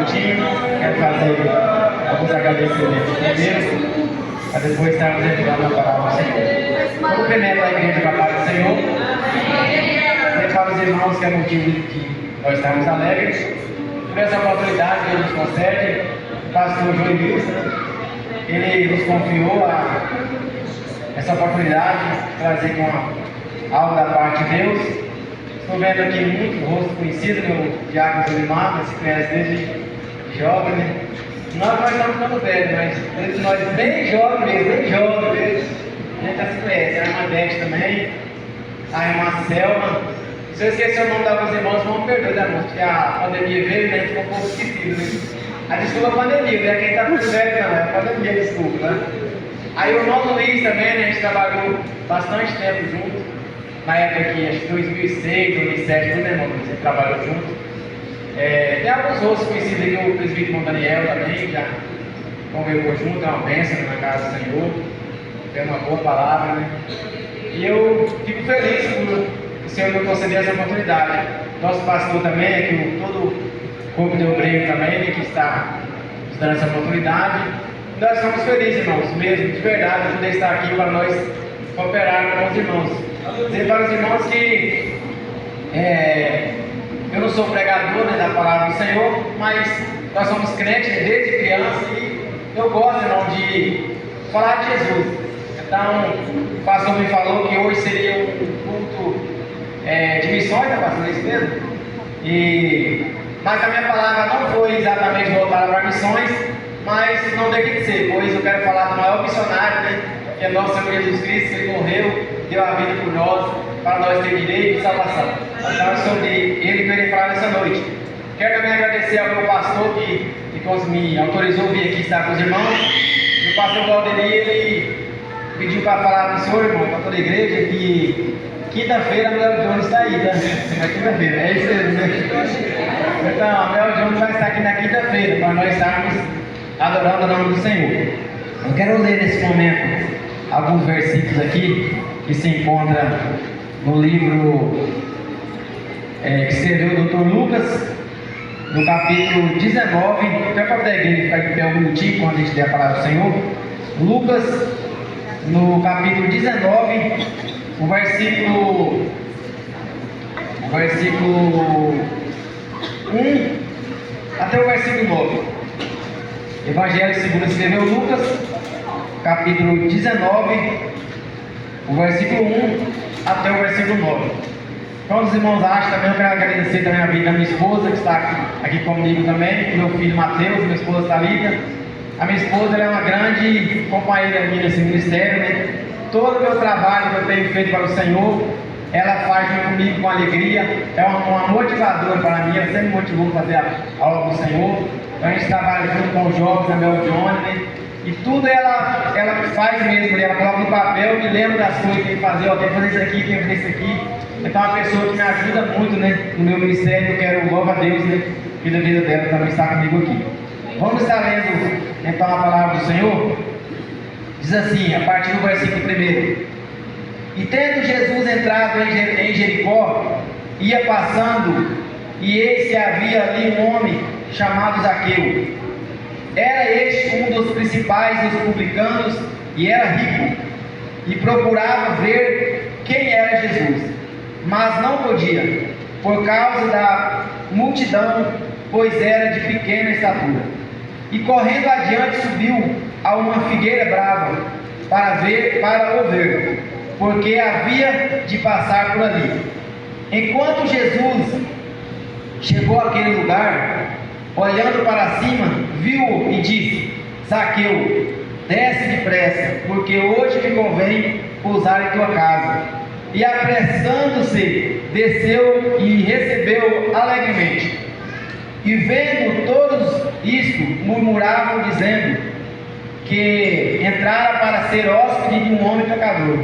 minutinho, quero fazer alguns agradecimentos primeiro, para depois estarmos entrando na palavra do Senhor. Cumprimento a igreja da paz do Senhor. Dizer para os irmãos que é motivo de que nós estamos alegres por essa oportunidade que Ele nos concede. O pastor João Wilson, ele nos confiou essa oportunidade de trazer com algo da parte de Deus. Estou vendo aqui muito rosto conhecido, meu Diácono Solimar, que se conhece desde jovem, né? Nós estamos ficando velhos, mas desde nós bem jovens mesmo, a gente já se conhece. A irmã Beth também, a irmã Selma. Se eu esquecer o nome de alguns irmãos, vão perdoar, né, irmãos? Porque a pandemia veio, né? Ficou um pouco esquecido, né? A desculpa é a pandemia, né? Quem está ficando velho não, é a pandemia, desculpa, né? Aí o irmão Luiz também, né? A gente trabalhou bastante tempo junto. Na época que, acho que 2006, 2007, tudo, né, irmão Luiz? A gente trabalhou junto. Tem alguns outros conhecidos aqui, o presbítero irmão Daniel também, já conviveu junto, é uma bênção na casa do Senhor. Tem uma boa palavra, né? E eu fico feliz por o Senhor me conceder essa oportunidade. Nosso pastor também, aqui, todo o corpo de obreiro também, né, que está nos dando essa oportunidade. Nós estamos felizes, irmãos, mesmo, de verdade, de poder estar aqui para nós cooperar com os irmãos. Dizer para os irmãos que eu não sou pregador, né, da palavra do Senhor, mas nós somos crentes desde criança e eu gosto, irmão, de falar de Jesus. Então, o pastor me falou que hoje seria um culto de missões, né, pastor? É isso mesmo? Mas a minha palavra não foi exatamente voltada para missões, mas não deixa de ser, pois eu quero falar do maior missionário, né, que é nosso Senhor Jesus Cristo, que Ele morreu, deu a vida por nós, para nós ter direito de salvação. Então, sobre Ele que eu irei falar nessa noite. Quero também agradecer ao meu pastor que me autorizou a vir aqui estar com os irmãos. O pastor Valdemir, ele pediu para falar para o senhor, irmão, para toda a igreja, que quinta-feira a Mel Jones está aí, tá? É quinta-feira, é isso mesmo, né? Então, a Mel Jones vai estar aqui na quinta-feira, para nós estarmos adorando o nome do Senhor. Eu quero ler nesse momento alguns versículos aqui, que se encontra no livro que escreveu o Dr. Lucas, no capítulo 19, até para a igreja ficar de pé um minutinho quando a gente der a palavra do Senhor. Lucas, no capítulo 19, o versículo 1 até o versículo 9. Evangelho segundo escreveu Lucas, capítulo 19, o versículo 1 até o versículo 9. Então, os irmãos acham também, eu quero agradecer também a vida da minha esposa, que está aqui comigo também, meu filho Mateus, minha esposa Thalita. A minha esposa, ela é uma grande companheira minha nesse ministério, né? Todo o meu trabalho que eu tenho feito para o Senhor, ela faz junto comigo com alegria, é uma motivadora para mim, ela sempre motivou a fazer a obra do Senhor. Então, a gente trabalha junto com os jovens da Mel Jones, né? E tudo ela faz mesmo, ela coloca no papel, me lembra das coisas que tem que fazer, ó, tem que fazer isso aqui, tem que fazer isso aqui. Então, é uma pessoa que me ajuda muito, né, no meu ministério. Eu quero, louva a Deus, né, que a vida dela também está comigo aqui. Vamos estar lendo, então, a palavra do Senhor. Diz assim, a partir do versículo 1. E tendo Jesus entrado em Jericó, ia passando, e eis que havia ali um homem chamado Zaqueu. Era este um dos principais dos publicanos, e era rico, e procurava ver quem era Jesus, mas não podia, por causa da multidão, pois era de pequena estatura. E correndo adiante subiu a uma figueira brava, para o ver, porque havia de passar por ali. Enquanto Jesus chegou àquele lugar, olhando para cima, viu-o e disse: Zaqueu, desce depressa, porque hoje me convém pousar em tua casa. E apressando-se, desceu e recebeu alegremente. E vendo todos isto, murmuravam, dizendo que entrara para ser hóspede de um homem pecador.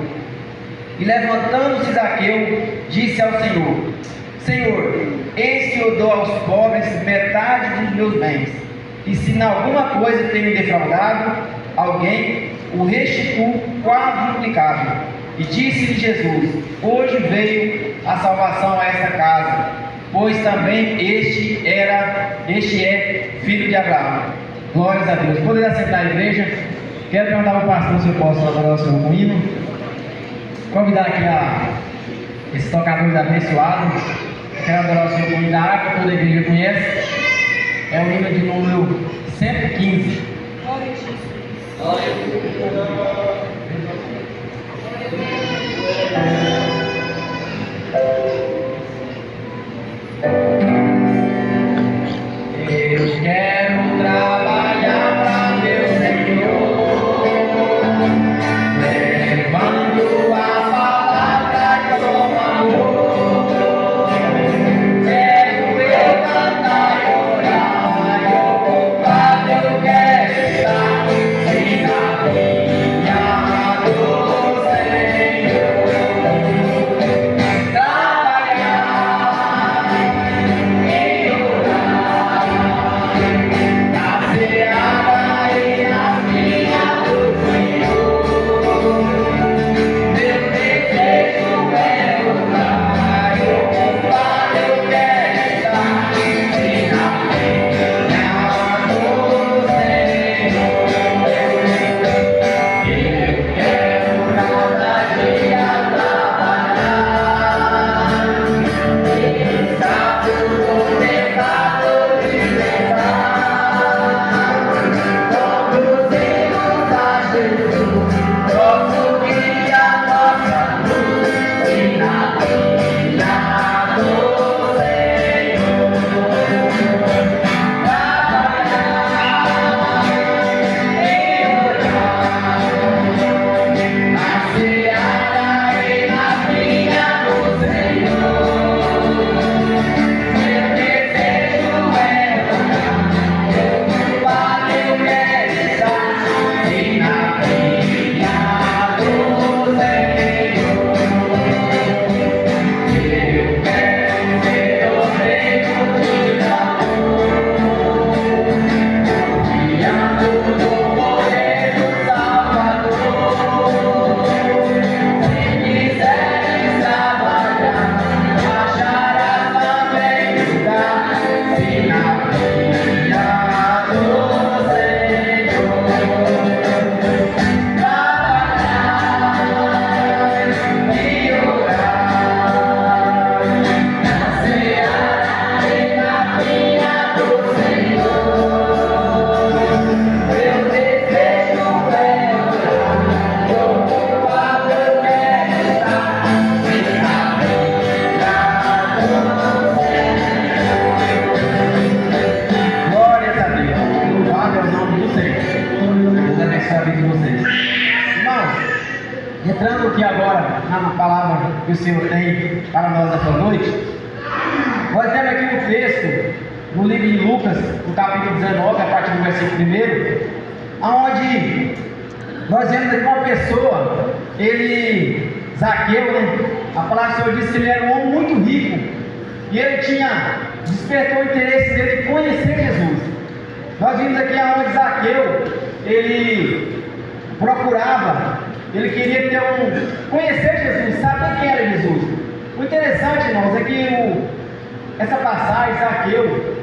E levantando-se Zaqueu, disse ao Senhor: Senhor, eis que eu dou aos pobres metade dos meus bens, e se em alguma coisa tenho defraudado alguém, o restituo quadruplicado. E disse-lhe Jesus: hoje veio a salvação a esta casa, pois também este é filho de Abraão. Glórias a Deus. Poderia sentar a igreja? Quero perguntar ao pastor se eu posso adorar o Senhor com hino. Convidar aqui esses tocadores abençoados. Quero adorar o Senhor com hino da harpa, toda a igreja conhece. É o hino de número 115. Glória a Jesus. Glória a Deus. Eu quero trabalhar para meu Senhor, levando a palavra com amor. Quero eu cantar e orar, e ocupado eu quero estar, e na minha dor, Senhor, trabalhar e orar na seara e na vinha do Senhor. Meu desejo é orar, e ocupado eu quero estar, e na minha dor, Senhor. Eu quero cada dia trabalhar, e sábado vou tentado de lembrar, conduzindo a Jesus, nosso guia, nossa luz, e na minha dor, Senhor, trabalhar e orar na seara e na vinha do Senhor. Meu desejo é orar, ocupado eu quero estar, e na vinha do Senhor. Eu quero ser obreiro de amor, guiando no poder do Salvador. Se quiseres trabalhar, acharás também lugar, e na vinha do Senhor. Trabalhar e orar na seara e na vinha do Senhor. Meu desejo é orar, ocupado eu quero estar, e na minha dor, Senhor. Glórias a Deus. Louvado é o nome do Senhor. Deus abençoe a vida de vocês. Irmãos, entrando aqui agora na palavra que o Senhor tem para nós essa noite, nós temos aqui um texto no livro de Lucas, no capítulo 19, a partir do versículo 1, onde nós vemos aqui uma pessoa, Zaqueu, né? A palavra do Senhor diz que ele era um homem muito rico, e ele despertou o interesse dele de conhecer Jesus. Nós vimos aqui aonde Zaqueu, ele procurava, ele queria conhecer Jesus, saber quem era Jesus. O interessante, irmãos, é que essa passagem, Zaqueu,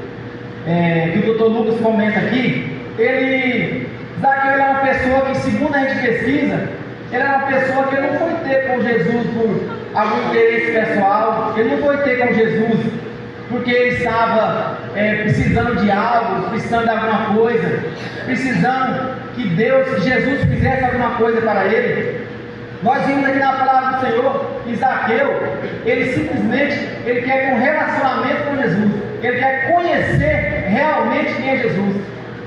que o doutor Lucas comenta aqui, Zaqueu era uma pessoa que, segundo a gente pesquisa, ele era uma pessoa que ele não foi ter com Jesus por algum interesse pessoal, ele não foi ter com Jesus porque ele estava precisando de algo, precisando de alguma coisa, precisando que Jesus fizesse alguma coisa para ele. Nós vimos aqui na palavra do Senhor que Zaqueu, ele simplesmente quer um relacionamento com Jesus, ele quer conhecer realmente quem é Jesus.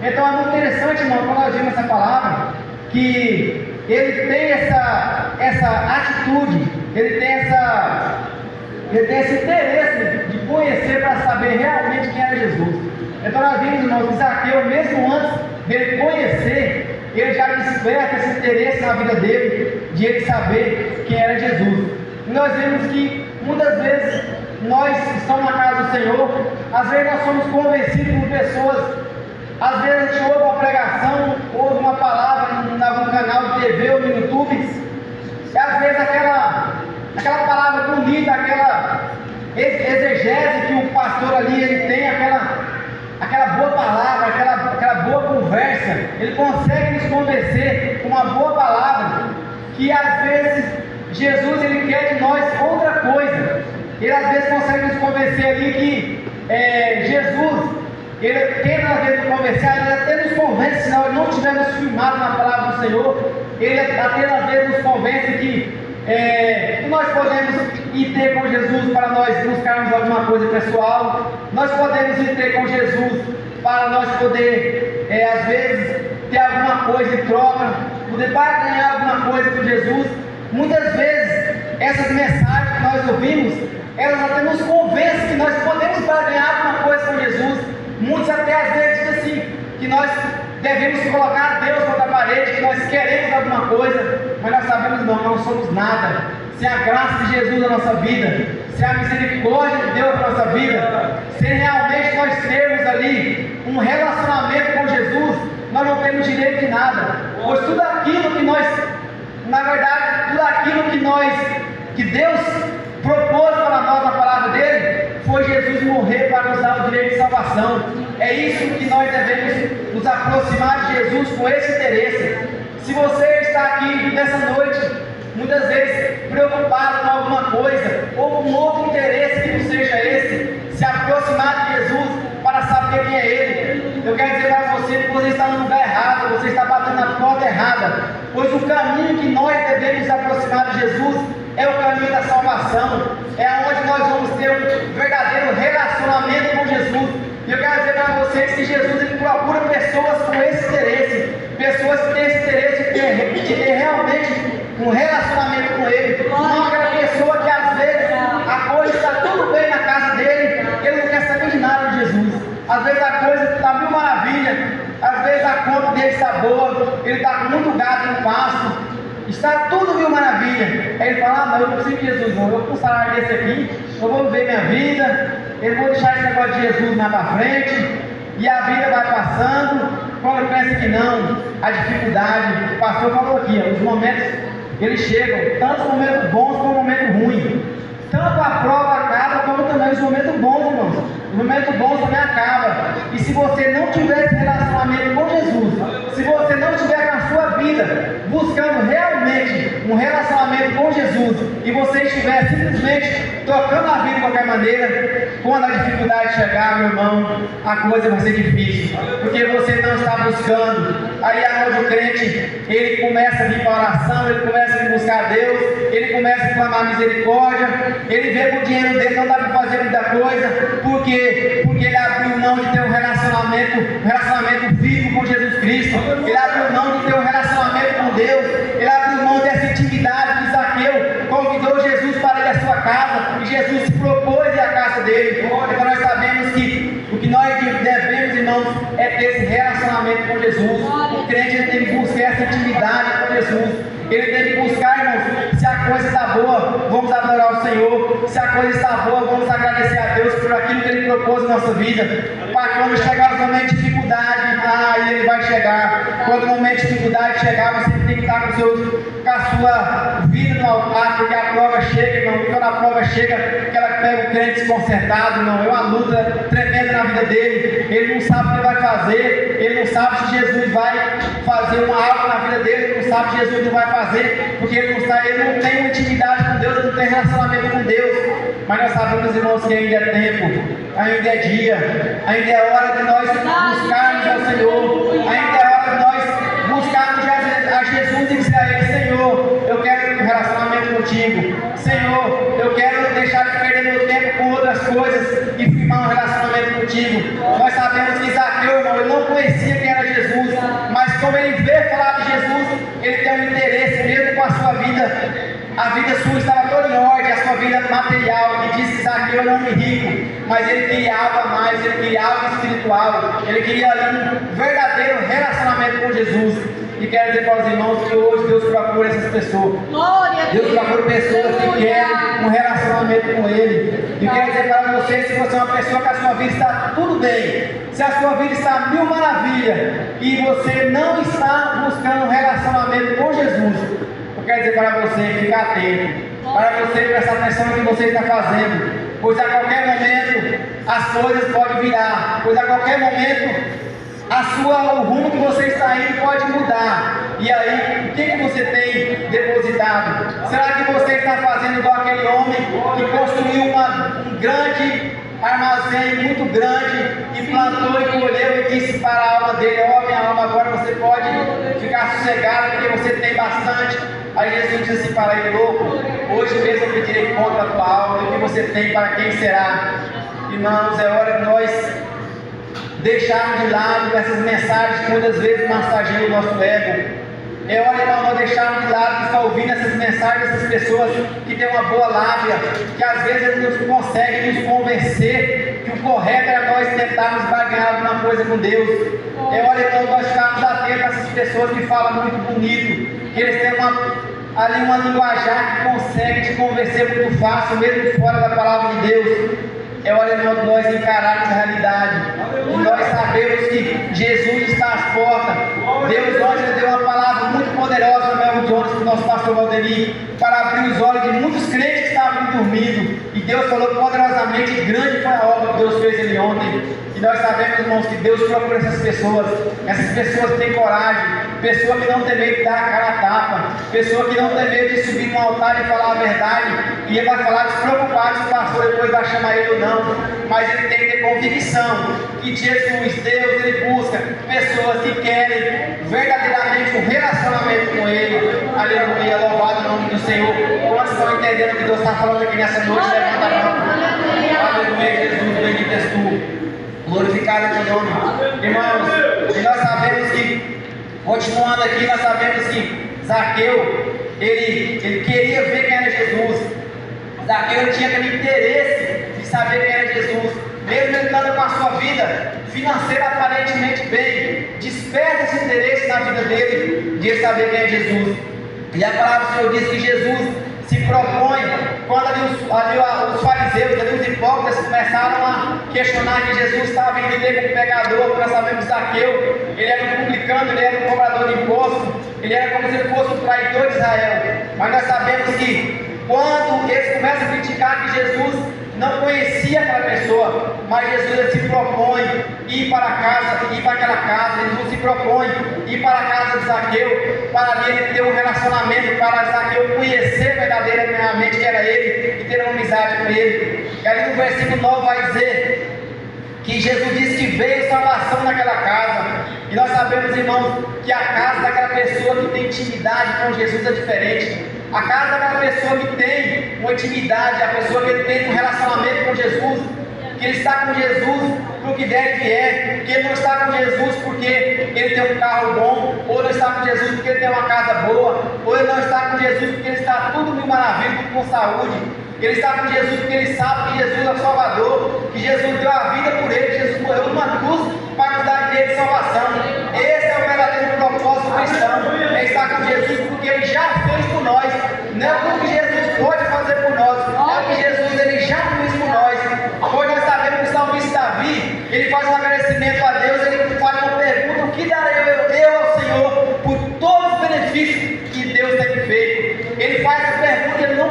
Então é muito interessante, irmão, quando nós vimos essa palavra, que ele tem essa atitude, ele tem esse interesse de conhecer para saber realmente quem era Jesus. Então nós vimos, irmãos, que Zaqueu, mesmo antes dele conhecer, ele já desperta esse interesse na vida dele, de ele saber quem era Jesus. E nós vemos que muitas vezes nós estamos na casa do Senhor, às vezes nós somos convencidos por pessoas, às vezes a gente ouve uma pregação, ouve uma palavra em algum canal de TV ou no YouTube, e às vezes aquela palavra bonita, exegese que o pastor ali ele tem aquela boa palavra, aquela boa conversa, ele consegue nos convencer com uma boa palavra, que às vezes Jesus ele quer de nós outra coisa. Ele às vezes consegue nos convencer ali que Jesus, ele tenta às vezes nos convencer, ele até nos convence, se nós não estivermos firmados na palavra do Senhor, ele até às vezes nos convence que nós podemos ir ter com Jesus para nós buscarmos alguma coisa pessoal, nós podemos ir ter com Jesus para nós poder, às vezes, ter alguma coisa em troca, poder ganhar alguma coisa com Jesus. Muitas vezes, essas mensagens que nós ouvimos, elas até nos convencem que nós podemos ganhar alguma coisa com Jesus. Muitos até às vezes dizem assim, que nós devemos colocar Deus contra a parede, que nós queremos alguma coisa, mas nós sabemos não somos nada. Sem a graça de Jesus na nossa vida, sem a misericórdia de Deus na nossa vida, sem realmente nós termos ali um relacionamento com Jesus, nós não temos direito de nada. Pois tudo aquilo que nós, na verdade, tudo aquilo que Deus propôs para nós na palavra dele, foi Jesus morrer para nos dar o direito de salvação. É isso que nós devemos nos aproximar de Jesus com esse interesse. Se você está aqui nessa noite, muitas vezes preocupado com alguma coisa, ou com outro interesse que não seja esse, se aproximar de Jesus para saber quem é Ele, eu quero dizer para você que você está no lugar errado, você está batendo na porta errada, pois o caminho que nós devemos nos aproximar de Jesus é o caminho da salvação, é onde nós vamos ter um verdadeiro relacionamento com Jesus. E eu quero dizer para vocês que Jesus ele procura pessoas com esse interesse, pessoas que têm esse interesse de ter realmente um relacionamento com Ele, não aquela pessoa que às vezes a coisa está tudo bem na casa dele, ele não quer saber de nada de Jesus. Às vezes a coisa está mil maravilha, às vezes a conta dele está boa, ele está com muito gado no pasto, está tudo mil maravilha. Aí ele fala, não, eu não preciso de Jesus não, eu com um salário desse aqui, eu vou viver minha vida, eu vou deixar esse negócio de Jesus mais para frente, e a vida vai passando. Quando pensa que não, a dificuldade, o pastor falou aqui, os momentos, eles chegam, tanto os momentos bons como o momento ruim. Tanto a prova acaba, como também os momentos bons, irmãos. Os momentos bons também acabam. E se você não tiver esse relacionamento com Jesus, se você não tiver na sua vida buscando realmente um relacionamento com Jesus, e você estiver simplesmente tocando a vida de qualquer maneira, quando a dificuldade chegar, meu irmão, a coisa vai ser difícil, porque você não está buscando. Aí é onde o crente, ele começa a vir para a oração, ele começa a vir buscar a Deus, ele começa a clamar misericórdia, ele vê que o dinheiro dele não dá para fazer muita coisa, porque ele abriu mão de ter um relacionamento vivo com Jesus Cristo, ele abriu mão de ter um relacionamento com Deus, ele abriu mão dessa intimidade que Zaqueu convidou Jesus para ir à sua casa, e Jesus se propôs ir à casa dele. Então nós sabemos que o que nós devemos, irmãos, é ter esse relacionamento com Jesus. O crente ele tem que buscar essa intimidade com Jesus, ele tem que buscar, irmãos, se a coisa está boa, vamos adorar o Senhor, se a coisa está boa, vamos agradecer a Deus por aquilo que Ele propôs na nossa vida, para quando chegar o momento de dificuldade, Ele vai chegar. Quando o momento de dificuldade chegar, você tem que estar com a sua vida no altar, porque a prova chega, irmão, e quando a prova chega, que ela pega o crente desconcertado, irmão, é uma luta tremenda na vida dele, ele não sabe o que ele vai fazer, ele não sabe se Jesus vai fazer algo na vida dele, ele não sabe se Jesus não vai fazer, porque ele não tem uma intimidade com Deus, ele não tem relacionamento com Deus. Mas nós sabemos, irmãos, que ainda é tempo, ainda é dia, ainda é hora de nós buscarmos ao Senhor, ainda é hora de nós buscarmos a Jesus e dizer a Ele: Senhor, eu quero um relacionamento contigo, Senhor, eu quero deixar de perder meu tempo com outras coisas e firmar um relacionamento contigo. Nós sabemos que Zaqueu, irmão, ele não conhecia quem era Jesus, mas como ele veio falar de Jesus, ele tem um interesse mesmo com a sua vida. A vida sua estava toda em ordem, a sua vida material, que diz que Zaqueu era um homem rico, mas ele queria algo a mais, ele queria algo espiritual, ele queria ali um verdadeiro relacionamento com Jesus. E quero dizer para os irmãos que hoje Deus procura essas pessoas. Deus procura pessoas que querem um relacionamento com Ele. E quero dizer para vocês, se você é uma pessoa que a sua vida está tudo bem, se a sua vida está mil maravilha, e você não está buscando um relacionamento com Jesus, eu quero dizer para você, ficar atento, para você prestar atenção no que você está fazendo. pois a qualquer momento as coisas podem virar, pois a qualquer momento o rumo que você está indo pode mudar. E aí, o que você tem depositado? Será que você está fazendo igual aquele homem que construiu um grande armazém muito grande e plantou e colheu e disse para a alma dele: ó, minha alma, agora você pode ficar sossegado porque você tem bastante. Aí Jesus disse assim para ele: louco, hoje mesmo eu pedirei conta da tua alma, e o que você tem para quem será? Irmãos, é hora de nós deixarmos de lado essas mensagens que muitas vezes massageiam o nosso ego. É hora, irmão, nós deixarmos de lado de estar ouvindo essas mensagens dessas pessoas que têm uma boa lábia, que às vezes nos conseguem nos convencer que o correto é nós tentarmos barganhar alguma coisa com Deus. É hora, irmão, nós ficarmos atentos a essas pessoas que falam muito bonito, que eles têm uma linguajar que consegue te convencer muito fácil, mesmo fora da palavra de Deus. É hora, irmão, de nós encararmos a realidade. E nós sabemos que Jesus está às portas. Deus ontem deu uma palavra muito poderosa no Mel Jones para o nosso pastor Valdemir, para abrir os olhos de muitos crentes que estavam dormindo. E Deus falou poderosamente, grande foi a obra que Deus fez ele ontem. E nós sabemos, irmãos, que Deus procura essas pessoas que têm coragem, pessoa que não tem medo de dar a cara a tapa, pessoa que não tem medo de subir no altar e falar a verdade, e ele vai falar despreocupado se o pastor depois vai chamar ele ou não, mas ele tem que ter convicção que Jesus, Deus, ele busca pessoas que querem verdadeiramente um relacionamento com ele. Aleluia, louvado o nome do Senhor. Quantos estão entendendo o que Deus está falando aqui nessa noite? Levanta a mão. Aleluia, Jesus, bendito és tu. Glorificado é o teu nome. Irmãos, e nós sabemos que, continuando aqui, nós sabemos que Zaqueu, ele queria ver quem era Jesus. Zaqueu, ele tinha aquele interesse de saber quem era Jesus. Mesmo ele estando com a sua vida financeira aparentemente bem, desperta esse interesse na vida dele de saber quem é Jesus. E a palavra do Senhor diz que Jesus se propõe, quando os fariseus, os hipócritas começaram a questionar que Jesus estava indo ali como pecador. Nós sabemos que Zaqueu, ele era um publicano, ele era um cobrador de imposto, ele era como se ele fosse um traidor de Israel. Mas nós sabemos que quando eles começam a criticar que Jesus não conhecia aquela pessoa, mas Jesus ele se propõe ir para aquela casa, Jesus se propõe ir para a casa de Zaqueu, para ali ele ter um relacionamento, para Zaqueu conhecer verdadeiramente que era ele e ter uma amizade com ele. E ali no versículo 9 vai dizer que Jesus disse que veio salvação naquela casa. E nós sabemos, irmãos, que a casa daquela pessoa que tem intimidade com Jesus é diferente. A casa daquela pessoa que tem uma intimidade, a pessoa que tem um relacionamento com Jesus, que ele está com Jesus para o que der e vier, que ele não está com Jesus porque ele tem um carro bom, ou não está com Jesus porque ele tem uma casa boa, ou ele não está com Jesus porque ele está tudo mil maravilha, tudo com saúde. Ele está com Jesus porque ele sabe que Jesus é o Salvador, que Jesus deu a vida por ele, que Jesus morreu numa cruz para nos dar direito de salvação. Esse é o verdadeiro propósito cristão, é estar com Jesus porque ele já fez por nós, não é o que Jesus pode fazer por nós, é o que Jesus ele já fez por nós. Pois nós sabemos que o salmista Davi, ele faz um agradecimento a Deus, ele faz uma pergunta: o que darei eu ao Senhor por todos os benefícios que Deus tem feito? Ele faz essa pergunta, ele não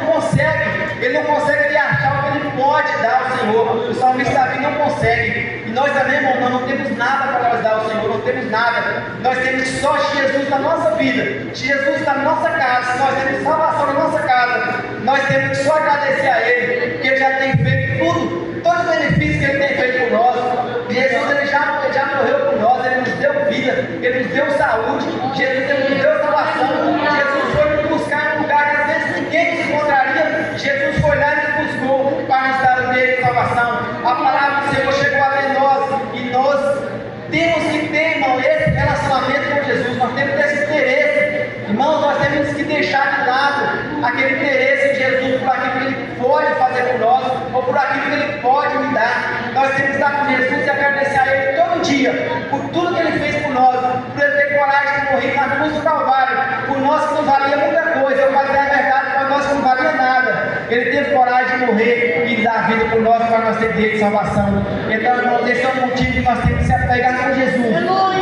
consegue achar o que ele pode dar ao Senhor. O salmista Davi não consegue. E nós também, irmão, nós não temos nada para nós dar ao Senhor, não temos nada. Nós temos só Jesus na nossa vida, Jesus na nossa casa. Se nós temos salvação na nossa casa, nós temos que só agradecer a Ele, porque Ele já tem feito tudo, todos os benefícios que Ele tem feito por nós. Jesus ele já morreu por nós, Ele nos deu vida, Ele nos deu saúde, Jesus ele nos deu salvação. Jesus foi nos buscar em um lugar que às vezes ninguém se encontraria. Jesus foi lá e nos buscou para nos dar o direito de salvação. A palavra do Senhor chegou até nós e nós temos que ter, irmão, esse relacionamento com Jesus. Nós temos que ter esse interesse, irmão. Nós temos que deixar de lado aquele interesse em Jesus por aquilo que Ele pode fazer por nós ou por aquilo que Ele pode me dar. Nós temos que estar com Jesus e agradecer a Ele todo dia por tudo que Ele fez por nós, por Ele ter coragem de morrer na cruz do Calvário, por nós que não valia muita coisa. Eu vou dizer a verdade, para nós que não valia nada, Ele teve coragem de morrer e dar vida por nós para nós ter direito de salvação. Então, irmãos, esse é o motivo que nós temos que se apegar com Jesus.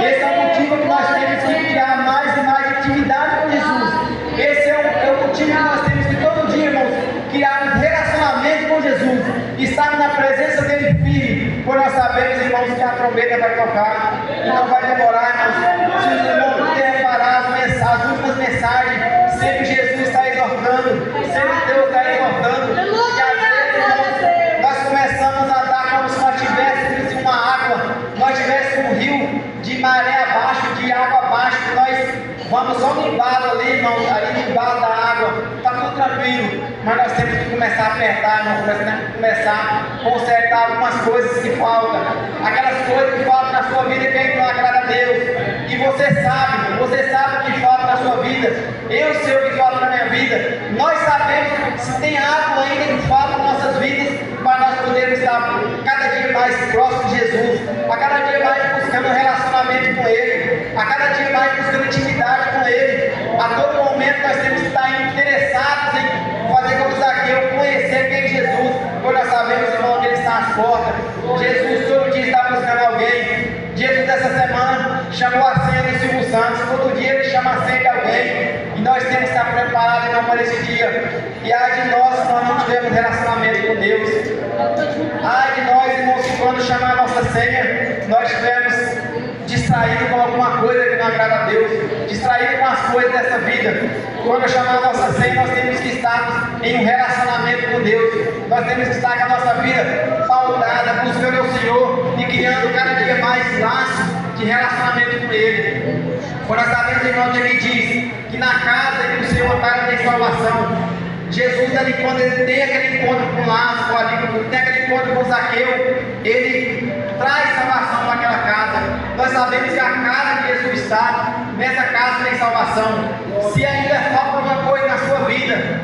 Esse é o motivo que nós temos que criar mais e mais intimidade com Jesus. Esse é o motivo que nós temos que todo dia, irmãos, criar um relacionamento com Jesus. Estar vai tocar. E não vai demorar, irmãos. Se os irmãos puderem reparar as últimas mensagens, sempre Jesus está exortando, sempre Deus está exortando. E às vezes, irmãos, nós começamos a andar como se nós tivéssemos em uma água, nós tivéssemos um rio de maré abaixo, de água abaixo, que nós vamos só no embalo ali, irmão, ali no embalo da água, está tudo tranquilo, mas nós temos que começar a apertar, irmão, nós temos que começar a consertar algumas coisas que faltam, aquelas coisas que faltam na sua vida e que não agrada a Deus, e você sabe o que falta na sua vida, eu sei o que falta na minha vida, nós sabemos se tem algo ainda que falta nas nossas vidas, para nós podermos estar cada dia mais próximos de Jesus, a cada dia mais buscando um relacionamento com Ele, a cada dia mais buscando intimidade com Ele. A todo momento nós temos que estar interessados em fazer como Zaqueu, conhecer quem é Jesus, pois nós sabemos, irmão, que Ele está às portas. Jesus todo dia está buscando alguém. Jesus essa semana chamou a senha do Silvio Santos, todo dia Ele chama a senha de alguém. E nós temos que estar preparados, irmão, para esse dia. E ai de nós se nós não tivermos relacionamento com Deus. Ai de nós, irmãos, que quando chamar a nossa senha, nós estivermos distraídos com alguma coisa que não agrada a Deus, distraídos com as coisas dessa vida. Quando chamar a nossa senha, nós temos que estar em um relacionamento com Deus. Nós temos que estar com a nossa vida pautada, buscando o Senhor e criando cada dia mais laços de relacionamento com Ele. Quando nós sabemos, irmão, que Ele diz que na casa que o Senhor está, tem salvação. Jesus, ali, quando ele tem aquele encontro com Lázaro, ali, tem aquele encontro com Zaqueu, ele traz salvação para aquela casa. Nós sabemos que a casa que Jesus está, nessa casa tem salvação. Se ainda falta alguma coisa na sua vida,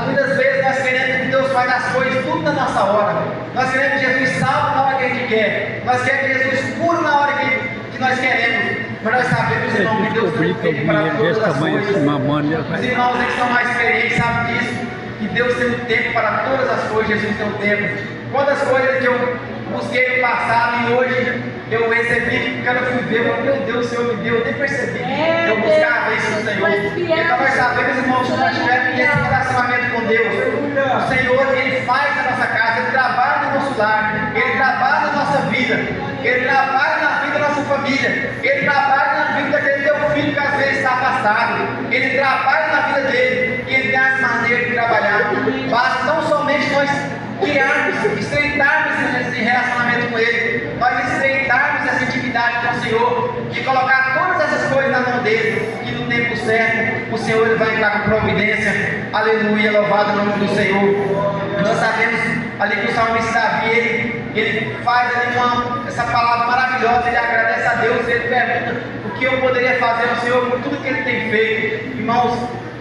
muitas vezes nós queremos que Deus faça as coisas tudo na nossa hora. Nós queremos que Jesus salve na hora que a gente quer. Nós queremos que Jesus cure na hora que nós queremos. Mas nós sabemos, irmão, que Deus tem tempo para todas as coisas. Os irmãos que são mais experientes sabem disso. Que Deus tem um tempo para todas as coisas, Jesus tem um tempo. Quantas coisas que eu busquei no passado e hoje eu recebi, quando eu fui ver, eu, meu Deus, o Senhor me deu, eu nem percebi. Eu buscava isso no Senhor. Então nós sabemos, irmãos, que nós tivermos esse relacionamento com Deus. O Senhor, Ele faz na nossa casa, Ele trabalha no nosso lar, Ele trabalha na nossa vida, Ele trabalha na vida da nossa família, Ele trabalha na vida daquele teu filho que às vezes está afastado, Ele trabalha na vida dele, e Ele tem as maneiras de trabalhar. Basta tão somente nós criarmos, estreitarmos esse relacionamento com Ele, nós estreitarmos essa intimidade com o Senhor e colocar todas essas coisas na mão dele, que no tempo certo o Senhor Ele vai entrar com providência. Aleluia, louvado o nome do Senhor. Nós sabemos ali que o salmista Davi, ele faz ali essa palavra maravilhosa, ele agradece a Deus, ele pergunta o que eu poderia fazer ao Senhor por tudo que Ele tem feito. Irmãos,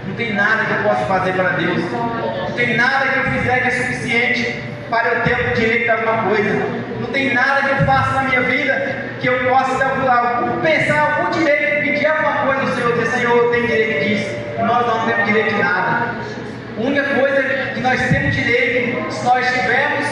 não tem nada que eu possa fazer para Deus, não tem nada que eu fizer que é suficiente para eu ter o direito de alguma coisa, não tem nada que eu faça na minha vida que eu possa pensar algum direito, pedir alguma coisa ao Senhor, dizer, Senhor, eu tenho direito disso. Nós não temos direito de nada. A única coisa que nós temos direito, se nós estivermos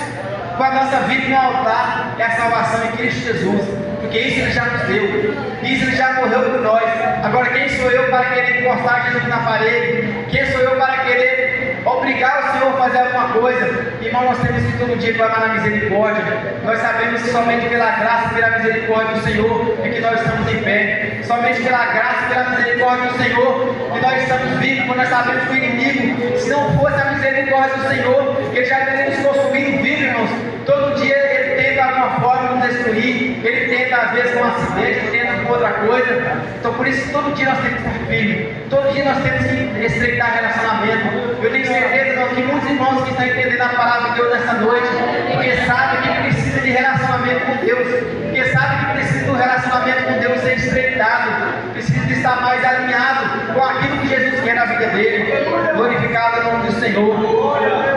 com a nossa vida no altar, é a salvação em Cristo Jesus, porque isso Ele já nos deu, isso Ele já morreu por nós. Agora quem sou eu para querer encostar Jesus na parede? Quem sou eu para querer obrigar o Senhor a fazer alguma coisa? Irmão, nós temos que todo dia clamar na misericórdia. Nós sabemos que somente pela graça e pela misericórdia do Senhor é que nós estamos em pé, somente pela graça e pela misericórdia do Senhor que nós estamos vivos, quando nós sabemos que o inimigo, se não fosse a misericórdia do Senhor, Ele já teria nos consumido vivo, irmãos. Todo dia ele tenta de alguma forma nos destruir, ele tenta às vezes com um acidente, ele tenta com outra coisa. Então por isso todo dia nós temos que estar firmes, todo dia nós temos que estreitar relacionamento. Eu tenho certeza, irmãos, que muitos irmãos que estão entendendo a palavra de Deus nessa noite, porque sabem que precisa de relacionamento com Deus, porque sabem que precisa do relacionamento com Deus ser estreitado, precisa de estar mais alinhado com aquilo que Jesus quer na vida dele. Glorificado o nome do Senhor,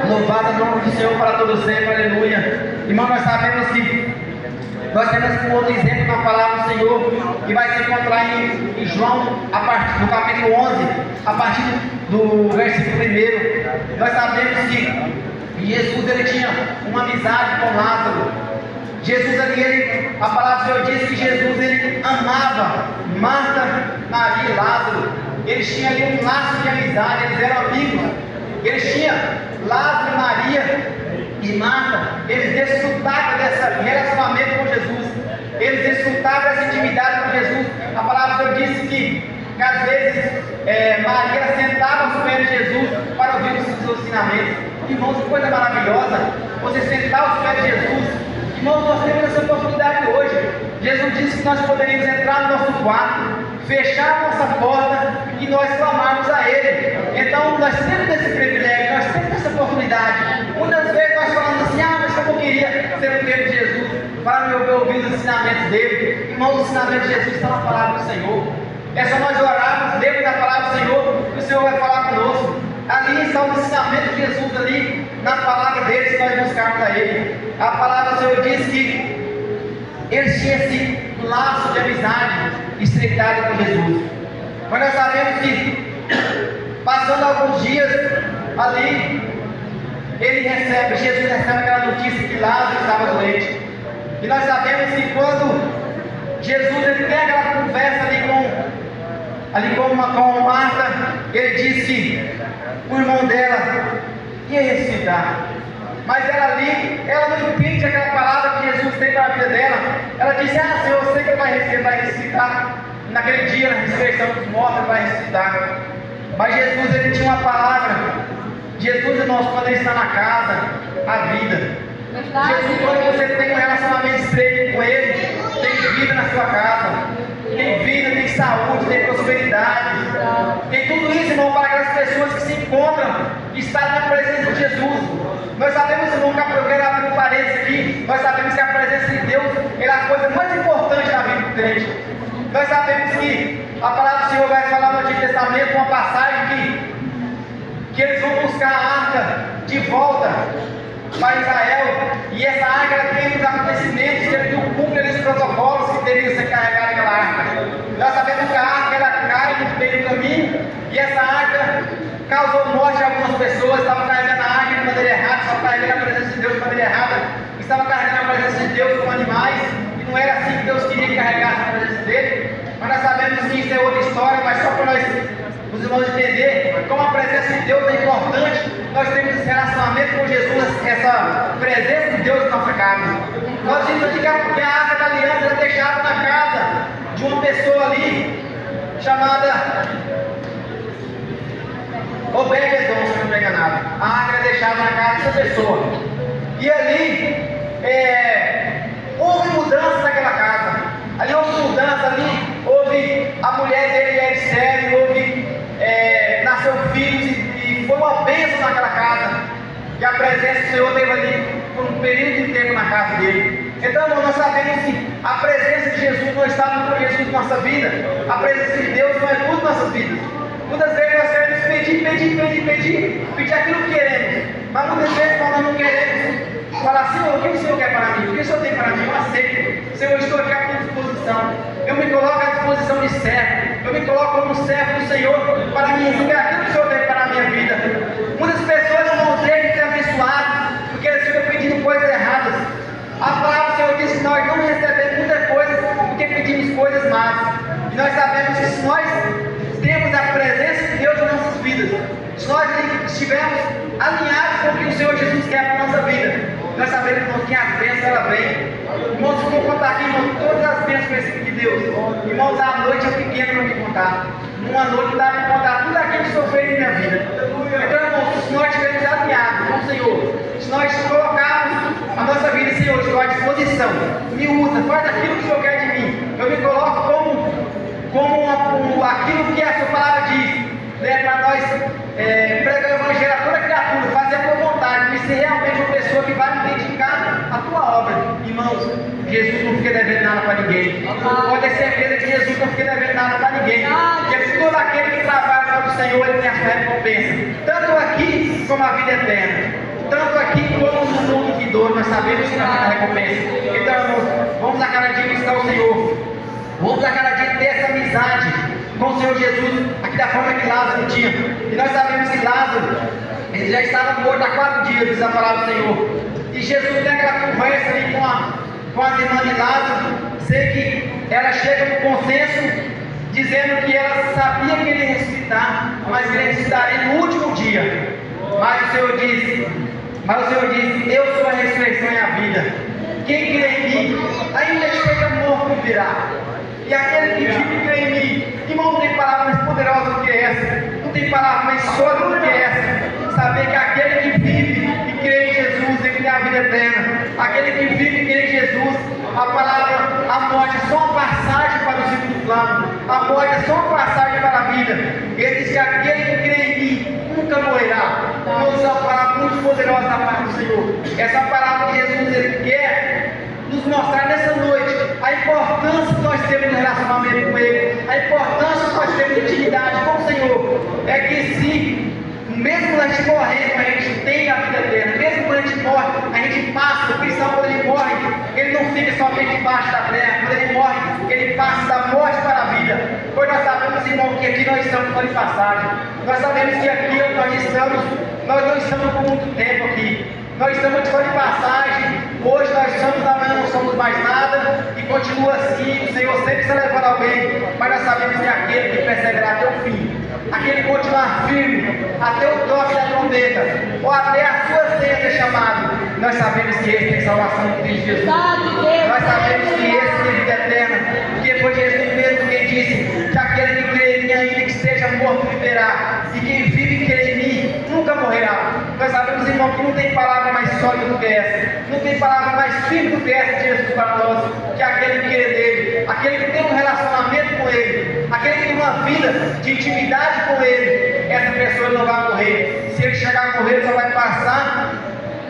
louvado o nome do Senhor para todos sempre, aleluia. Irmão, nós sabemos que nós temos um outro exemplo na palavra do Senhor, que vai se encontrar em João, a partir do capítulo 11, a partir do versículo 1. Nós sabemos que Jesus ele tinha uma amizade com Lázaro. Jesus ali, a palavra do Senhor diz que Jesus ele amava Marta, Maria e Lázaro. Eles tinham ali um laço de amizade, eles eram amigos. Eles tinham Lázaro, Maria e Marta, eles desfrutavam desse relacionamento com Jesus. Eles desfrutavam essa intimidade com Jesus. A palavra do Senhor disse que às vezes Maria sentava aos pés de Jesus para ouvir os seus ensinamentos. Irmãos, que coisa maravilhosa você sentar aos pés de Jesus. Irmãos, nós temos essa oportunidade hoje. Jesus disse que nós poderíamos entrar no nosso quarto, fechar a nossa porta e nós clamarmos a Ele. Então nós temos esse privilégio, nós temos essa oportunidade. Muitas vezes nós falamos assim: mas como eu queria ser o tempo de Jesus para me ouvir os ensinamentos dele. Irmãos, os ensinamentos de Jesus estão na palavra do Senhor. É só nós orarmos, lermos na palavra do Senhor, que o Senhor vai falar conosco. Ali está o ensinamento de Jesus, ali na palavra dele, se nós buscarmos a Ele. A palavra do Senhor diz que eles tinham esse laço de amizade estreitado com Jesus. Mas nós sabemos que, passando alguns dias ali, Jesus recebe aquela notícia que Lázaro estava doente. E nós sabemos que quando Jesus ele tem aquela conversa ali com Marta, ele diz que o irmão dela ia ressuscitar. Mas ela não entende aquela palavra que Jesus tem para a vida dela. Ela diz: Senhor, eu sei que ele vai ressuscitar. Naquele dia, na ressurreição dos mortos, ele vai ressuscitar. Mas Jesus, ele tinha uma palavra. Jesus, irmãos, quando ele está na casa, a vida. Jesus, quando você tem um relacionamento estreito com Ele, tem vida na sua casa, tem vida, tem saúde, tem prosperidade, tem tudo isso, irmão, para aquelas pessoas que se encontram e estão na presença de Jesus. Nós sabemos, irmão, que eu quero abrir um parênteses aqui, nós sabemos que a presença de Deus é a coisa mais importante da vida do crente. Nós sabemos que a palavra do Senhor vai falar no Antigo Testamento uma passagem que eles vão buscar a arca de volta para Israel, e essa arca ela tem os acontecimentos que ele cumpre os protocolos que deveriam ser carregados naquela arca. Nós sabemos que a arca ela cai no meio do caminho, e essa arca causou morte a algumas pessoas. Estavam carregando a arca de maneira errada, estavam carregando a presença de Deus de maneira errada, estavam carregando a presença de Deus como animais, e não era assim que Deus queria que carregasse a presença dele. Mas nós sabemos que isso é outra história, mas só para os irmãos entender como a presença de Deus é importante. Nós temos esse relacionamento com Jesus, essa presença de Deus na nossa casa. Nós vimos aqui que a arca da aliança era deixada na casa de uma pessoa ali, chamada Obed-Edom, se não me engano. A arca é deixada na casa dessa pessoa. E ali houve mudança naquela casa. Ali houve mudança, ali houve a mulher dele era estéril, nasceu filhos e foi uma bênção naquela casa. E a presença do Senhor teve ali por um período de tempo na casa dele. Então, nós sabemos que a presença de Jesus não está no Jesus na nossa vida. A presença de Deus não é tudo nas nossas vidas. Muitas vezes nós queremos pedir aquilo que queremos. Mas muitas vezes nós não queremos falar: Senhor, o que o Senhor quer para mim? O que o Senhor tem para mim? Eu aceito. Senhor, eu estou aqui à tua disposição. Eu me coloco à disposição de servo. Eu me coloco como servo do Senhor para me receber aquilo que o Senhor tem para a minha vida. Muitas pessoas não vão ter que ser abençoadas porque eles ficam pedindo coisas erradas. A palavra do Senhor diz que nós não recebemos muita coisa porque pedimos coisas más. E nós sabemos que se nós temos a presença de Deus nas nossas vidas, se nós estivermos alinhados com o que o Senhor Jesus quer para a nossa vida, nós sabemos, irmãos, que as bênçãos ela vem. Irmãos, se for contar aqui, irmãos, todas as bênçãos de Deus, irmãos, a noite é pequena para me contar. Numa noite dá para me contar tudo aquilo que o Senhor fez na minha vida. Então, irmãos, se nós estivermos alinhados com o Senhor, se nós colocarmos a nossa vida, Senhor, estou à disposição, me usa, faz aquilo que o Senhor quer de mim. Eu me coloco como aquilo que a sua palavra diz, né, para nós pregar o evangelho a toda criatura, fazer a tua vontade, e ser realmente uma pessoa que vai me dedicar à tua obra. Irmãos, Jesus não fica devendo nada para ninguém. Pode ter certeza que Jesus não fica devendo nada para ninguém. Porque todo aquele que trabalha para o Senhor, ele tem a sua recompensa, tanto aqui como a vida eterna, tanto aqui como no mundo vindouro. Nós sabemos que nós temos a recompensa. Então, irmãos, vamos a cada dia buscar o Senhor. Vamos a cada dia ter essa amizade com o Senhor Jesus, aqui da forma que Lázaro tinha. E nós sabemos que Lázaro, ele já estava morto há 4 dias, diz a palavra do Senhor. E Jesus tem aquela conversa ali com as irmãs de Lázaro. Sei que ela chega no consenso, dizendo que ela sabia que ele ia ressuscitar, mas que ele ressuscitaria no último dia. Mas o Senhor disse, eu sou a ressurreição e a vida. Quem crê em mim, ainda chega morto viverá. E aquele que vive e crê em mim, irmão, não tem palavra mais poderosa do que essa, não tem palavra mais sólida do que essa. Saber que aquele que vive e crê em Jesus, ele tem a vida eterna. Aquele que vive e crê em Jesus, a palavra, a morte é só uma passagem para o segundo plano, a morte é só uma passagem para a vida. Ele diz que aquele que crê em mim nunca morrerá. Irmãos, é uma palavra muito poderosa da parte do Senhor. Essa palavra que Jesus ele quer nos mostrar nessa noite a importância que nós temos no relacionamento com Ele, a importância que nós temos de intimidade com o Senhor. É que se, mesmo a gente morrendo, a gente tem a vida eterna. Mesmo quando a gente morre, a gente passa. O cristão, quando ele morre, ele não fica somente embaixo da terra. Quando ele morre, ele passa da morte para a vida. Pois nós sabemos, irmão, que aqui nós estamos só de passagem. Nós sabemos que aqui nós não estamos por muito tempo aqui. Nós estamos só de passagem. Hoje nós somos, amanhã não somos mais nada. E continua assim. O Senhor sempre está levando alguém. Mas nós sabemos que aquele que perseverar até o fim, aquele que continuar firme até o toque da trombeta, ou até a sua ceia ser chamado, nós sabemos que esse tem salvação em Cristo Jesus. Nós sabemos que esse tem vida eterna. Porque foi Jesus mesmo quem disse que aquele que crê em mim, ainda que esteja morto, viverá. E quem vive e crê em mim nunca morrerá. Nós sabemos, irmão, que não tem palavra mais sólida do que essa, não tem palavra mais firme do que essa de Jesus para nós, que aquele que crê nele, aquele que tem um relacionamento com ele, aquele que tem uma vida de intimidade com ele, essa pessoa não vai morrer. Se ele chegar a morrer, ele só vai passar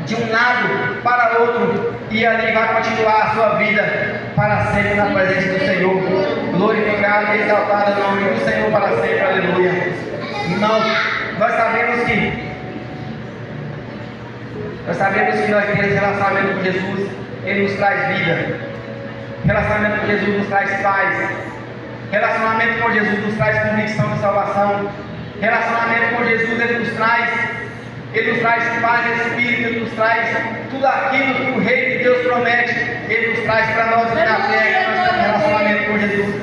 de um lado para outro, e ali vai continuar a sua vida para sempre na presença do Senhor. Glorificado e exaltado o nome do Senhor para sempre. Aleluia. Irmãos, nós sabemos que nós temos relacionamento com Jesus, Ele nos traz vida. Relacionamento com Jesus nos traz paz. Relacionamento com Jesus nos traz convicção de salvação. Relacionamento com Jesus, Ele nos traz paz de espírito, Ele nos traz tudo aquilo que o Rei de Deus promete, Ele nos traz para nós aqui na terra. Nós temos relacionamento com Jesus.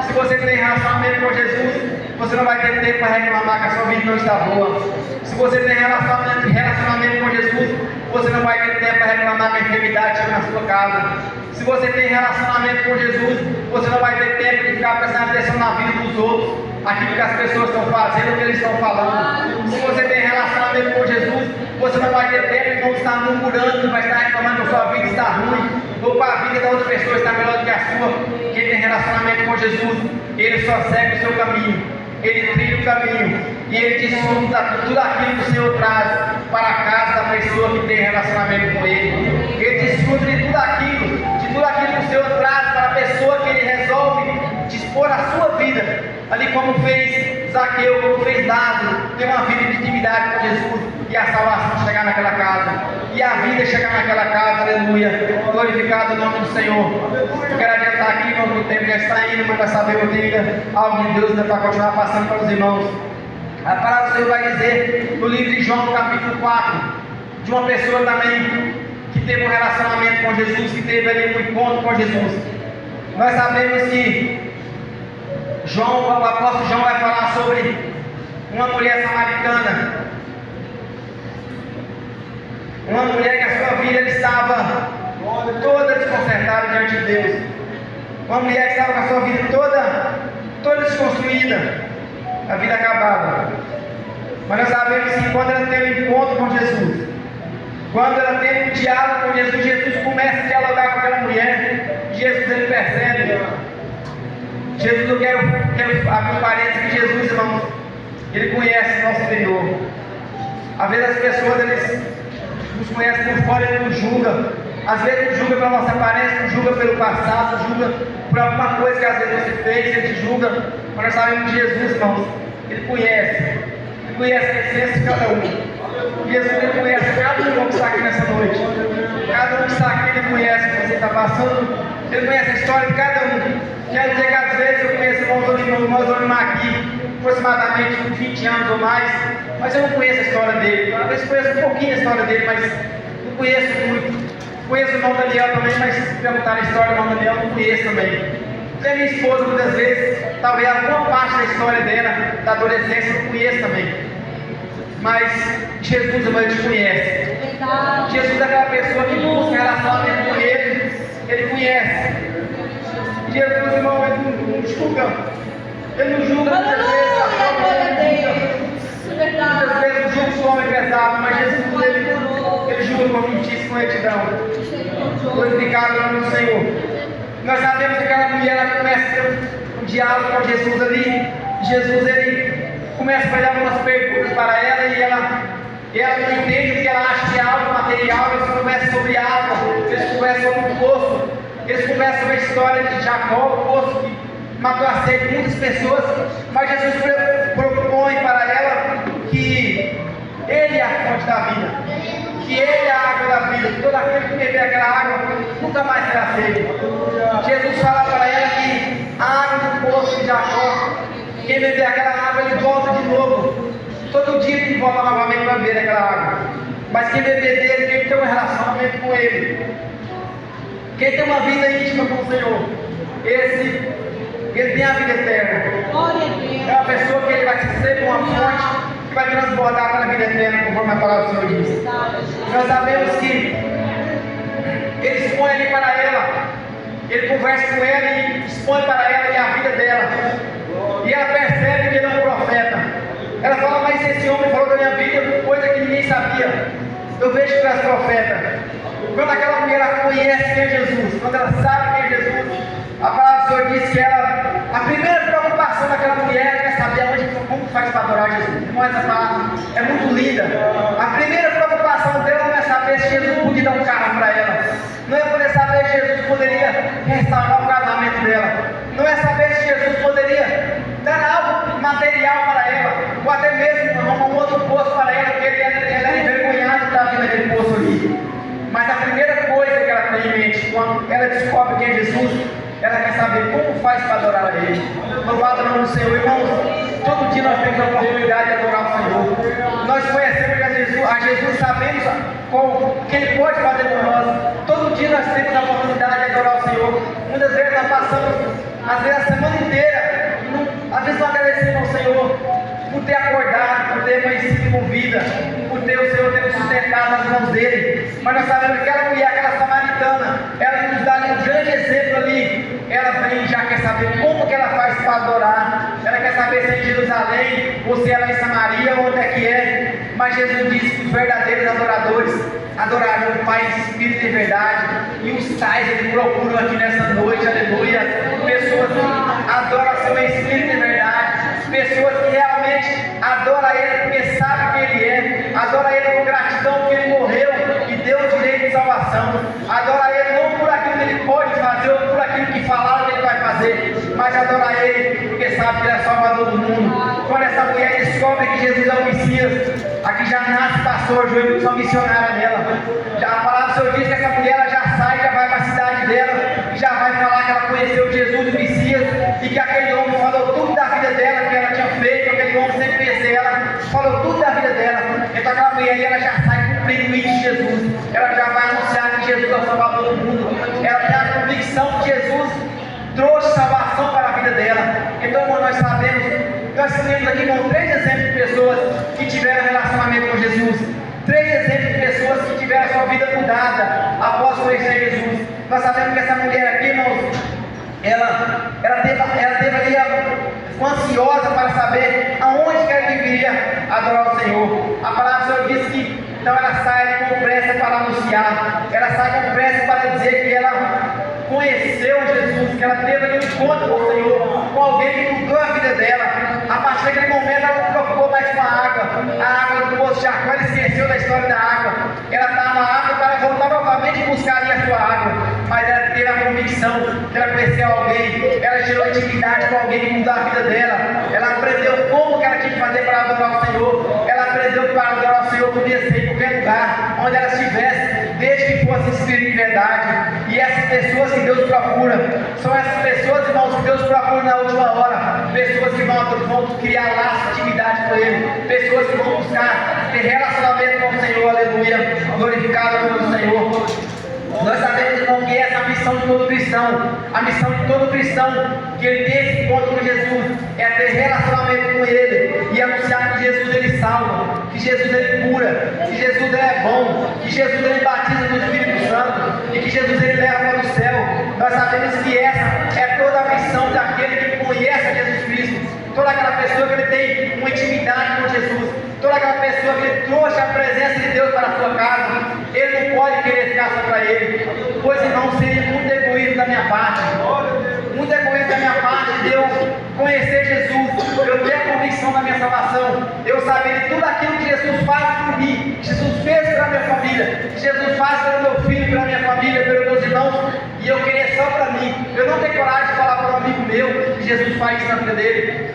Se você tem relacionamento com Jesus, você não vai ter tempo para reclamar que a sua vida não está boa. Se você tem relacionamento com Jesus, você não vai ter tempo para reclamar que a enfermidade chega na sua casa. Se você tem relacionamento com Jesus, você não vai ter tempo de ficar prestando atenção na vida dos outros, aquilo que as pessoas estão fazendo, o que eles estão falando. Se você tem relacionamento com Jesus, você não vai ter tempo de não estar murmurando, vai estar reclamando que a sua vida está ruim, ou que a vida da outra pessoa está melhor do que a sua. Quem tem relacionamento com Jesus, ele só segue o seu caminho. Ele trilha o caminho e ele desfruta tudo aquilo que o Senhor traz para a casa da pessoa que tem relacionamento com Ele. Ele desfruta de tudo aquilo que o Senhor traz para a pessoa que Ele resolve dispor a sua vida. Ali como fez Zaqueu, como fez Lázaro, ter uma vida de intimidade com Jesus e a salvação chegar naquela casa. E a vida chegar naquela casa, aleluia. Glorificado o nome do Senhor. Eu quero adiantar aqui, irmão, o tempo já está indo, mas nós sabemos que ainda algo de Deus ainda para continuar passando para os irmãos. A palavra do Senhor vai dizer no livro de João, capítulo 4, de uma pessoa também que teve um relacionamento com Jesus, que teve ali um encontro com Jesus. Nós sabemos que o apóstolo João vai falar sobre uma mulher samaritana. Uma mulher que a sua vida estava toda desconcertada diante de Deus. Uma mulher que estava com a sua vida toda desconstruída, a vida acabada. Mas nós sabemos que quando ela tem um encontro com Jesus, quando ela tem um diálogo com Jesus, Jesus começa a dialogar com aquela mulher. Jesus, ele percebe. Jesus, eu quero abrir um parênteses que Jesus, irmãos, ele conhece nosso interior. Às vezes as pessoas, eles nos conhecem por fora, ele nos julga. Às vezes nos julga pela nossa aparência, nos julga pelo passado, nos julga por alguma coisa que às vezes você fez, ele te julga. Mas nós sabemos que Jesus, irmãos, ele conhece a essência de cada um. Jesus, ele conhece cada um que está aqui nessa noite. Cada um que está aqui, ele conhece o que você está passando. Ele conhece a história de cada um. Quer dizer que às vezes eu conheço irmãos Olimar aqui, aproximadamente 20 anos ou mais, mas eu não conheço a história dele. Às vezes conheço um pouquinho a história dele, mas não conheço muito. Conheço o irmão Daniel também, mas se perguntar a história do irmão Daniel, não conheço também. A minha esposa, muitas vezes, talvez alguma parte da história dela, da adolescência, eu não conheço também. Mas Jesus, irmão, ele te conhece. Jesus é aquela pessoa que busca relacionamento com ele, ele conhece. Jesus, irmão, ele não julga. Ele não julga muitas vezes a forma que ele julga. Muitas vezes julga o homem pesado, mas Jesus, ele julga com justiça e com retidão. Glorificado o nome do Senhor. Nós sabemos que aquela mulher, ela começa a ter um diálogo com Jesus ali. Jesus, ele começa a fazer algumas perguntas para ela e ela não entende porque ela acha que é algo material. Eles conversam sobre água, eles conversam sobre o poço, eles conversam sobre a história de Jacó, o poço que matou a sede de muitas pessoas, mas Jesus propõe para ela que Ele é a fonte da vida, que Ele é a água da vida, que todo aquele que beber aquela água nunca mais terá sede. Jesus fala para ela que a água do poço de Jacó, quem beber aquela água, ele volta de novo. Todo dia ele volta novamente para beber aquela água. Mas quem beber dele, quem tem um relacionamento com ele, quem tem uma vida íntima com o Senhor, ele tem a vida eterna. É uma pessoa que ele vai ser sempre uma fonte que vai transbordar para a vida eterna, conforme a palavra do Senhor diz. Nós sabemos que ele expõe ali para ela, ele conversa com ela e expõe para ela que a vida dela. E ela percebe que ele é um profeta. Ela fala, mas esse homem falou da minha vida coisa que ninguém sabia. Eu vejo que tu és profeta. Quando aquela mulher ela conhece quem é Jesus, quando ela sabe quem é Jesus, a palavra do Senhor diz que a primeira preocupação daquela mulher é saber como faz para adorar Jesus. Irmão, essa palavra é muito linda. A primeira preocupação dela não é saber se Jesus podia dar um carro para ela. Não é poder saber se Jesus poderia restaurar o casamento dela. Não é saber se Jesus poderia dar algo material para ela, ou até mesmo um outro poço para ela, porque ela era envergonhada de estar vindo naquele poço ali. Mas a primeira coisa que ela tem em mente, quando ela descobre quem é Jesus, ela quer saber como faz para adorar a Ele. Louvado o nome do Senhor, irmãos. Todo dia nós temos a oportunidade de adorar o Senhor. Nós conhecemos a Jesus, sabemos o que Ele pode fazer por nós. Todo dia nós temos a oportunidade de adorar o Senhor. Muitas vezes nós passamos, às vezes a semana inteira, às vezes não agradecemos ao Senhor por ter acordado, por ter amanhecido com vida, por ter o Senhor ter nos sustentado nas mãos dele. Mas nós sabemos que aquela mulher, aquela samaritana, ela nos dá um grande exemplo ali. Ela vem e já quer saber como que ela faz para adorar. Ela quer saber se é em Jerusalém, ou se ela é em Samaria, ou onde é que é. Mas Jesus disse que os verdadeiros adoradores adorarão o Pai em espírito e em verdade. E os tais ele procuram aqui nessa noite, aleluia. Pessoas que adoram o Senhor em espírito e em verdade. Pessoas que realmente adoram Ele porque sabem quem Ele é. Adoram Ele com gratidão porque Ele morreu e deu o direito de salvação. Adora Ele não por aquilo que Ele pode fazer ou por aquilo que falaram que Ele vai fazer, mas adora Ele porque sabe que Ele é Salvador do mundo. Quando essa mulher descobre que Jesus é o Messias, aqui já nasce pastor, só missionária nela. Já a palavra do Senhor diz que essa mulher ela já sai, já vai para a cidade dela e já vai falar que ela conheceu Jesus, o Messias, e que aquele homem falou tudo da vida dela, que ela tinha feito, aquele homem sempre conheceu ela, falou tudo da vida dela. Então aquela mulher ela já sai cumprindo isso de Jesus. Ela já vai anunciar que Jesus é o Salvador do mundo. Ela tem a convicção que Jesus trouxe salvação para a vida dela. Então, como nós sabemos, nós temos aqui com 3 exemplos de pessoas que tiveram relacionamento com Jesus. 3 exemplos de pessoas que tiveram a sua vida mudada após conhecer Jesus. Nós sabemos que essa mulher aqui, irmãos, ela teve ali ansiosa para saber aonde que ela deveria adorar o Senhor. A palavra do Senhor diz que então ela sai ali com pressa para anunciar, ela sai com pressa para dizer que ela conheceu Jesus, que ela teve um encontro com o Senhor, com alguém que mudou a vida dela. A partir daquele momento ela não se preocupou mais com a água do poço de Jacó, ela esqueceu da história da água. Ela estava apta para voltar novamente e buscar a sua água, mas ela teve a convicção que ela conheceu alguém, ela gerou intimidade com alguém que mudou a vida dela. Ela aprendeu como que ela tinha que fazer para adorar o Senhor. Ela aprendeu que para adorar o Senhor podia ser em qualquer lugar, onde ela estivesse, desde que fosse espírito de verdade. E essas pessoas que Deus procura, são essas pessoas, irmãos, que Deus procura na última hora. Pessoas que vão criar laço de intimidade com Ele, pessoas que vão buscar ter relacionamento com o Senhor, aleluia, glorificado o nome do Senhor. Nós sabemos, irmão, que essa é a missão de todo cristão. A missão de todo cristão que ele tem esse encontro com Jesus é ter relacionamento com Ele e anunciar que Jesus ele salva, que Jesus ele cura, que Jesus ele é bom, que Jesus ele batiza no Espírito Santo e que Jesus ele leva para o céu. Nós sabemos que essa é toda tem uma intimidade com Jesus. Toda aquela pessoa que trouxe a presença de Deus para a sua casa, ele não pode querer ficar só para ele, pois irmão, seria muito egoísmo da minha parte. Muito egoísmo da minha parte de eu conhecer Jesus, eu ter a convicção da minha salvação, eu saber de tudo aquilo que Jesus faz por mim, que Jesus fez pela minha família, que Jesus faz pelo meu filho, pela minha família, pelos meus irmãos, e eu querer só para mim. Eu não tenho coragem de falar para um amigo meu que Jesus faz isso na vida dele.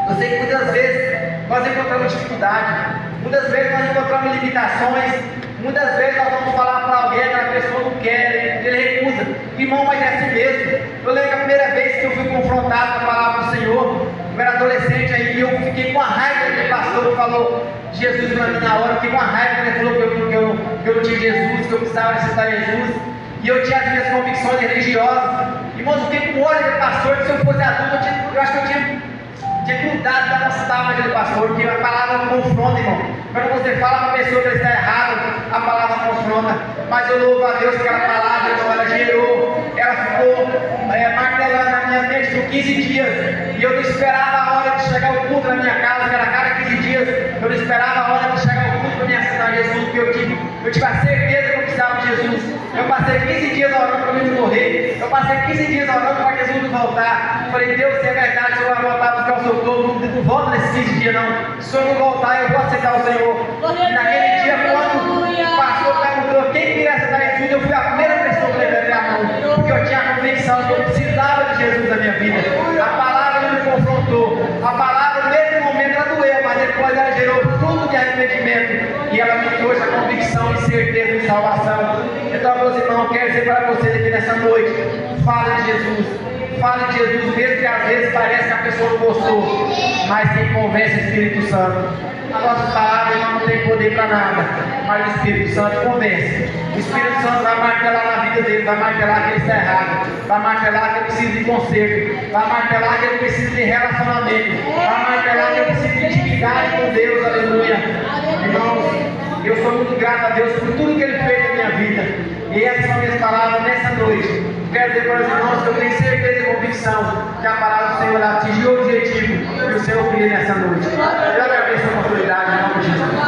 Eu sei que muitas vezes nós encontramos dificuldade, muitas vezes nós encontramos limitações, muitas vezes nós vamos falar para alguém, aquela pessoa não quer, ele recusa. Irmão, mas é assim mesmo. Eu lembro que a primeira vez que eu fui confrontado com a palavra do Senhor, eu era adolescente aí, e eu fiquei com a raiva daquele pastor que falou Jesus para mim na hora. Eu fiquei com a raiva quando ele falou que eu não tinha Jesus, que eu precisava necessitar Jesus. E eu tinha as minhas convicções religiosas. Irmãos, eu fiquei com ódio daquele pastor, que se eu fosse adulto, eu acho que eu tinha grudado da nossa tábua daquele pastor, porque a palavra confronta, irmão. Quando você fala para a pessoa que ele está errado, a palavra confronta. Mas eu louvo a Deus que aquela palavra, irmão, ela gerou, ela ficou martelando na minha mente por 15 dias. E eu não esperava a hora de chegar o culto na minha casa, que era cada 15 dias. Eu não esperava a hora de chegar o culto para me assinar Jesus, porque eu tive a certeza que eu precisava de Jesus. Eu passei 15 dias orando para mim não morrer. Eu passei 15 dias orando para Jesus não voltar. Eu falei, Deus, se é verdade, o Senhor vai voltar a buscar o seu povo, não volta nesses 15 dias não. Se o Senhor não voltar, eu vou aceitar o Senhor. E naquele dia, quando o pastor perguntou quem queria aceitar Jesus, eu fui a primeira pessoa que levantei a mão, porque eu tinha a convicção que eu precisava de Jesus na minha vida. A palavra não me confrontou. A palavra, no mesmo momento, ela doeu, mas depois ela gerou fruto de arrependimento. E ela me trouxe a convicção e certeza de salvação. Então, meus irmãos, eu quero dizer para vocês aqui nessa noite: fale de Jesus. Fale de Jesus, mesmo que às vezes pareça que a pessoa não gostou, mas quem convence é o Espírito Santo. A nossa palavra não tem poder para nada, mas o Espírito Santo convence. O Espírito Santo vai martelar na vida dele, vai martelar que ele está errado, vai martelar que ele precisa de conserto, vai martelar que ele precisa de relacionamento, vai martelar que ele precisa de intimidade com Deus, aleluia. Irmãos, eu sou muito grato a Deus por tudo que ele fez na minha vida. E essas são minhas palavras nessa noite. Quero dizer para os irmãos que eu tenho certeza e convicção que a palavra do Senhor atingiu o objetivo que o Senhor queria nessa noite. Eu agradeço a oportunidade, em nome de Jesus.